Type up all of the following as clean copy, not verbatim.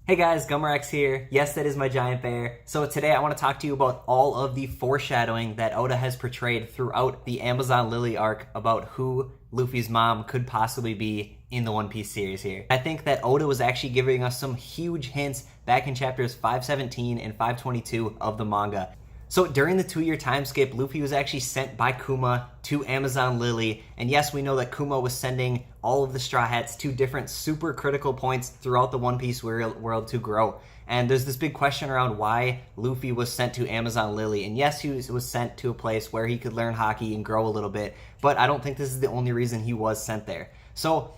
Hey guys, Gumrex here. Yes, that is my giant bear. So today I want to talk to you about all of the foreshadowing that Oda has portrayed throughout the Amazon Lily arc about who Luffy's mom could possibly be in the One Piece series here. I think that Oda was actually giving us some huge hints back in chapters 517 and 522 of the manga. So during the 2-year time skip, Luffy was actually sent by Kuma to Amazon Lily. And yes, we know that Kuma was sending all of the Straw Hats to different super critical points throughout the One Piece world to grow. And there's this big question around why Luffy was sent to Amazon Lily. And yes, he was sent to a place where he could learn haki and grow a little bit. But I don't think this is the only reason he was sent there. So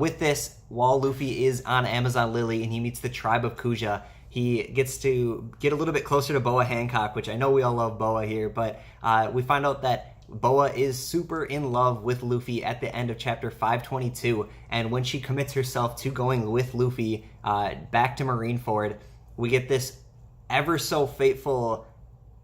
with this, while Luffy is on Amazon Lily and he meets the tribe of Kuja, he gets to get a little bit closer to Boa Hancock, which I know we all love Boa here, but we find out that Boa is super in love with Luffy at the end of chapter 522, and when she commits herself to going with Luffy back to Marineford, we get this ever so fateful,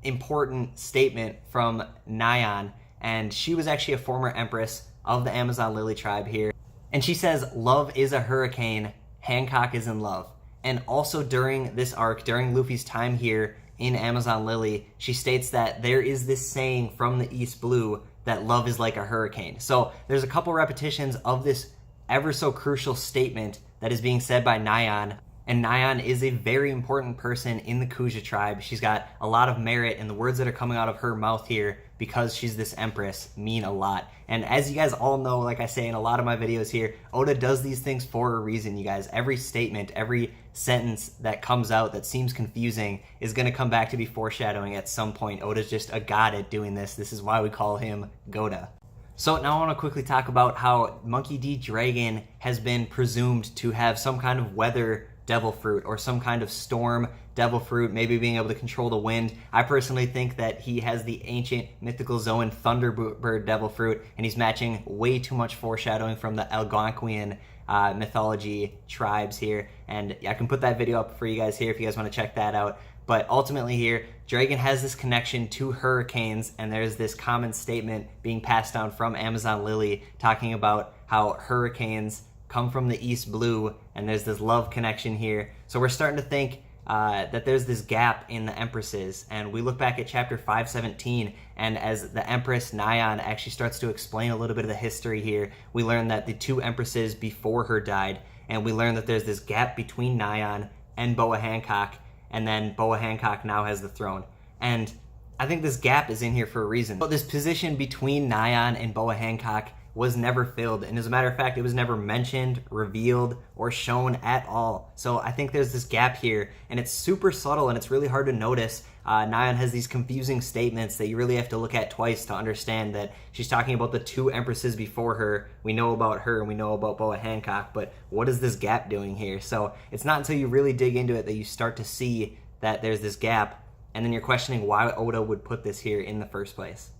important statement from Nyan, and she was actually a former empress of the Amazon Lily tribe here, and she says, "Love is a hurricane, Hancock is in love." And also during this arc, during Luffy's time here in Amazon Lily, she states that there is this saying from the East Blue that love is like a hurricane. So there's a couple repetitions of this ever so crucial statement that is being said by Nyan. And Nyan is a very important person in the Kuja tribe. She's got a lot of merit, and the words that are coming out of her mouth here, because she's this empress, mean a lot. And as you guys all know, like I say in a lot of my videos here, Oda does these things for a reason, you guys. Every statement, every sentence that comes out that seems confusing is going to come back to be foreshadowing at some point. Oda's just a god at doing this. This is why we call him Goda. So now I want to quickly talk about how Monkey D. Dragon has been presumed to have some kind of weather devil fruit or some kind of storm devil fruit, maybe being able to control the wind. I personally think that he has the ancient mythical Zoan Thunderbird devil fruit, and he's matching way too much foreshadowing from the Algonquian mythology tribes here. And I can put that video up for you guys here if you guys want to check that out. But ultimately here, Dragon has this connection to hurricanes, and there's this common statement being passed down from Amazon Lily talking about how hurricanes come from the East Blue, and there's this love connection here. So we're starting to think that there's this gap in the empresses, and we look back at chapter 517, and as the Empress Nyan actually starts to explain a little bit of the history here, we learn that the two empresses before her died, and we learn that there's this gap between Nyan and Boa Hancock, and then Boa Hancock now has the throne. And I think this gap is in here for a reason. But this position between Nyan and Boa Hancock was never filled, and as a matter of fact, it was never mentioned, revealed, or shown at all. So I think there's this gap here, and it's super subtle, and it's really hard to notice. Nyan has these confusing statements that you really have to look at twice to understand that she's talking about the two empresses before her. We know about her, and we know about Boa Hancock, but what is this gap doing here? So it's not until you really dig into it that you start to see that there's this gap, and then you're questioning why Oda would put this here in the first place.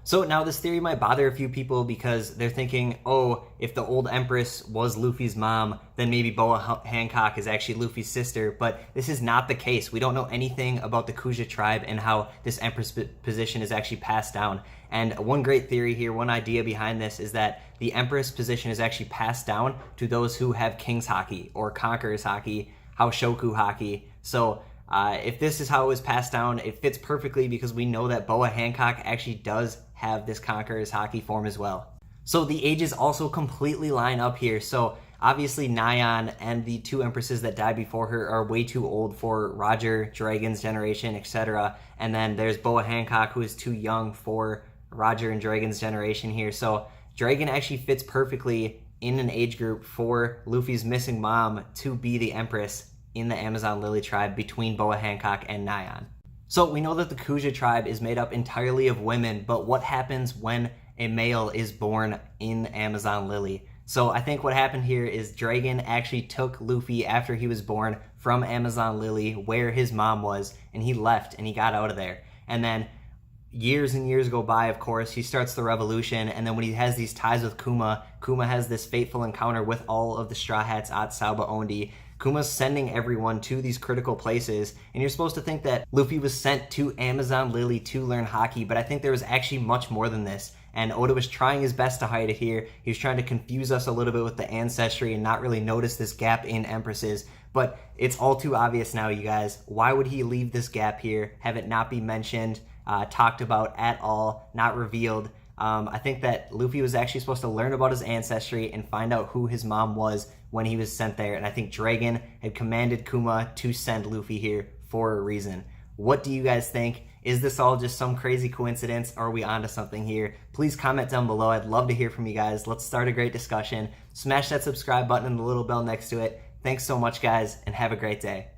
So now this theory might bother a few people because they're thinking, oh, if the old Empress was Luffy's mom, then maybe Boa Hancock is actually Luffy's sister, but this is not the case. We don't know anything about the Kuja tribe and how this Empress position is actually passed down. And one great theory here, one idea behind this is that the Empress position is actually passed down to those who have King's Haki or Conqueror's Haki, Haoshoku Haki. So if this is how it was passed down, it fits perfectly because we know that Boa Hancock actually does have this Conqueror's Haki form as well. So the ages also completely line up here. So obviously Nyan and the two empresses that died before her are way too old for Roger Dragon's generation, etc. And then there's Boa Hancock, who is too young for Roger and Dragon's generation here. So Dragon actually fits perfectly in an age group for Luffy's missing mom to be the empress in the Amazon Lily tribe between Boa Hancock and Nyan. So we know that the Kuja tribe is made up entirely of women, but what happens when a male is born in Amazon Lily? So I think what happened here is Dragon actually took Luffy after he was born from Amazon Lily, where his mom was, and he left and he got out of there. And then years and years go by, of course, he starts the revolution, and then when he has these ties with Kuma, Kuma has this fateful encounter with all of the Straw Hats at Sauba Ondi. Kuma's sending everyone to these critical places, and you're supposed to think that Luffy was sent to Amazon Lily to learn haki, but I think there was actually much more than this, and Oda was trying his best to hide it here. He was trying to confuse us a little bit with the ancestry and not really notice this gap in empresses, But it's all too obvious now, you guys. Why would he leave this gap here, have it not be mentioned, talked about at all, not revealed? I think that Luffy was actually supposed to learn about his ancestry and find out who his mom was when he was sent there. And I think Dragon had commanded Kuma to send Luffy here for a reason. What do you guys think? Is this all just some crazy coincidence? Or are we onto something here? Please comment down below. I'd love to hear from you guys. Let's start a great discussion. Smash that subscribe button and the little bell next to it. Thanks so much, guys, and have a great day.